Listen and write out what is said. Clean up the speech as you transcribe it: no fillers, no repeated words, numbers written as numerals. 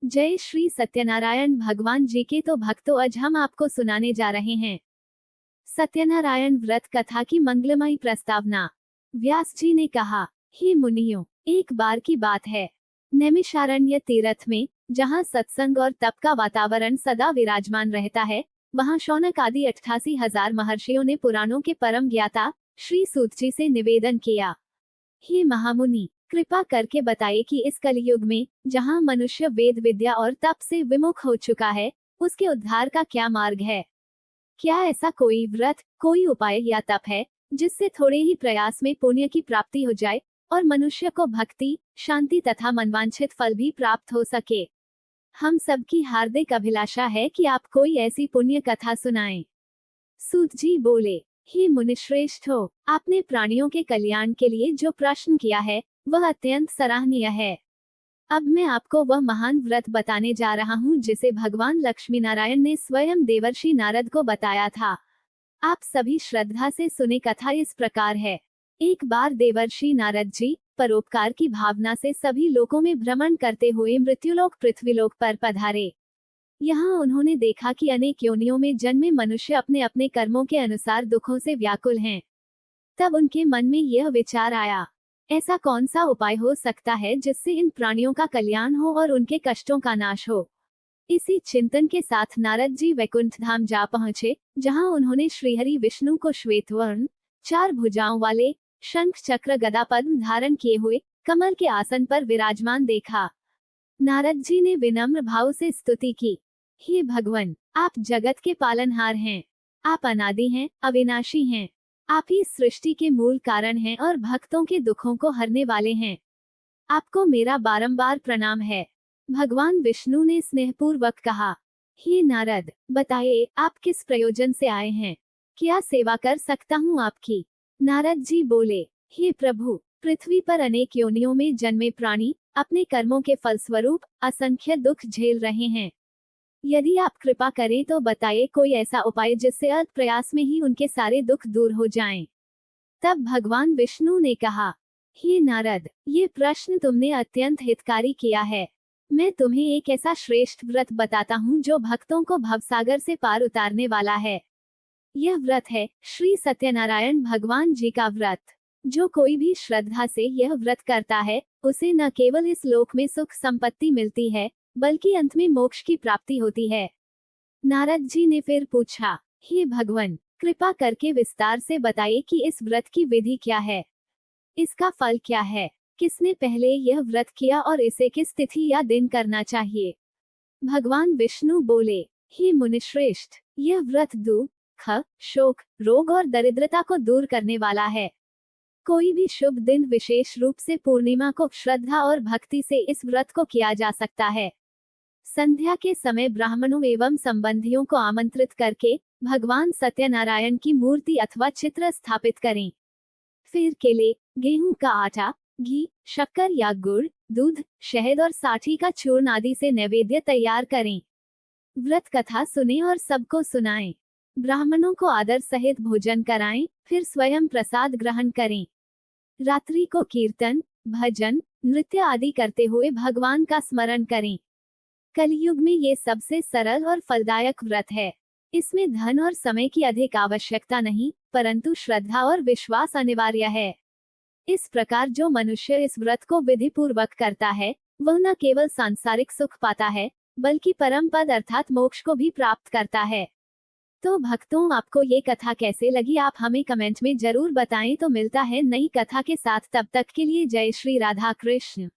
जय श्री सत्यनारायण भगवान जी के तो भक्तों, आज हम आपको सुनाने जा रहे हैं सत्यनारायण व्रत कथा की मंगलमयी प्रस्तावना। व्यास जी ने कहा, हे मुनियों, एक बार की बात है, नैमिषारण्य तीर्थ में, जहाँ सत्संग और तप का वातावरण सदा विराजमान रहता है, वहाँ शौनक आदि 88,000 महर्षियों ने पुराणों के परम ज्ञाता श्री सूत जी से निवेदन किया, हे महामुनि, कृपा करके बताइए कि इस कलयुग में, जहाँ मनुष्य वेद विद्या और तप से विमुख हो चुका है, उसके उद्धार का क्या मार्ग है। क्या ऐसा कोई व्रत, कोई उपाय या तप है, जिससे थोड़े ही प्रयास में पुण्य की प्राप्ति हो जाए और मनुष्य को भक्ति, शांति तथा मनवांछित फल भी प्राप्त हो सके। हम सबकी हार्दिक अभिलाषा है कि आप कोई ऐसी पुण्य कथा सुनाएं। सूत जी बोले, हे मुनिश्रेष्ठ हो, आपने प्राणियों के कल्याण के लिए जो प्रश्न किया है, वह अत्यंत सराहनीय है। अब मैं आपको वह महान व्रत बताने जा रहा हूँ जिसे भगवान लक्ष्मी नारायण ने स्वयं देवर्षि नारद को बताया था। आप सभी श्रद्धा से सुने। कथा इस प्रकार है। एक बार देवर्षि नारद जी परोपकार की भावना से सभी लोकों में भ्रमण करते हुए मृत्युलोक पृथ्वीलोक पर पधारे। यहाँ उन्होंने देखा कि अनेक योनियों में जन्मे मनुष्य अपने अपने कर्मों के अनुसार दुखों से व्याकुल हैं। तब उनके मन में यह विचार आया, ऐसा कौन सा उपाय हो सकता है जिससे इन प्राणियों का कल्याण हो और उनके कष्टों का नाश हो। इसी चिंतन के साथ नारद जी वैकुंठ धाम जा पहुंचे, जहां उन्होंने श्रीहरि विष्णु को श्वेत वर्ण, 4 भुजाओं वाले, शंख चक्र गदा पद्म धारण किए हुए कमल के आसन पर विराजमान देखा। नारद जी ने विनम्र भाव से स्तुति की, हे भगवान, आप जगत के पालनहार हैं। आप अनादि हैं, अविनाशी हैं। आप ही सृष्टि के मूल कारण हैं और भक्तों के दुखों को हरने वाले हैं। आपको मेरा बारंबार प्रणाम है। भगवान विष्णु ने स्नेहपूर्वक कहा, हे नारद, बताइए आप किस प्रयोजन से आए हैं, क्या सेवा कर सकता हूँ आपकी। नारद जी बोले, हे प्रभु, पृथ्वी पर अनेक योनियों में जन्मे प्राणी अपने कर्मों के फलस्वरूप असंख्य दुख झेल रहे हैं। यदि आप कृपा करें तो बताइए कोई ऐसा उपाय जिससे अल्प प्रयास में ही उनके सारे दुख दूर हो जाएं। तब भगवान विष्णु ने कहा, हे नारद, ये प्रश्न तुमने अत्यंत हितकारी किया है। मैं तुम्हें एक ऐसा श्रेष्ठ व्रत बताता हूँ जो भक्तों को भवसागर से पार उतारने वाला है। यह व्रत है श्री सत्यनारायण भगवान जी का व्रत। जो कोई भी श्रद्धा से यह व्रत करता है, उसे न केवल इस लोक में सुख संपत्ति मिलती है, बल्कि अंत में मोक्ष की प्राप्ति होती है। नारद जी ने फिर पूछा, हे भगवान, कृपा करके विस्तार से बताइए कि इस व्रत की विधि क्या है, इसका फल क्या है, किसने पहले यह व्रत किया और इसे किस तिथि या दिन करना चाहिए। भगवान विष्णु बोले, हे मुनिश्रेष्ठ, यह व्रत दुख, शोक, रोग और दरिद्रता को दूर करने वाला है। कोई भी शुभ दिन, विशेष रूप से पूर्णिमा को, श्रद्धा और भक्ति से इस व्रत को किया जा सकता है। संध्या के समय ब्राह्मणों एवं संबंधियों को आमंत्रित करके भगवान सत्यनारायण की मूर्ति अथवा चित्र स्थापित करें। फिर केले, गेहूं का आटा, घी, शक्कर या गुड़, दूध, शहद और साठी का चूर्ण आदि से नैवेद्य तैयार करें। व्रत कथा सुने और सबको सुनाएं। ब्राह्मणों को आदर सहित भोजन कराएं, फिर स्वयं प्रसाद ग्रहण करें। रात्रि को कीर्तन, भजन, नृत्य आदि करते हुए भगवान का स्मरण करें। कलयुग में ये सबसे सरल और फलदायक व्रत है। इसमें धन और समय की अधिक आवश्यकता नहीं, परंतु श्रद्धा और विश्वास अनिवार्य है। इस प्रकार जो मनुष्य इस व्रत को विधि पूर्वक करता है, वह न केवल सांसारिक सुख पाता है, बल्कि परम पद अर्थात मोक्ष को भी प्राप्त करता है। तो भक्तों, आपको ये कथा कैसे लगी, आप हमें कमेंट में जरूर बताएं। तो मिलता है नई कथा के साथ, तब तक के लिए जय श्री राधा कृष्ण।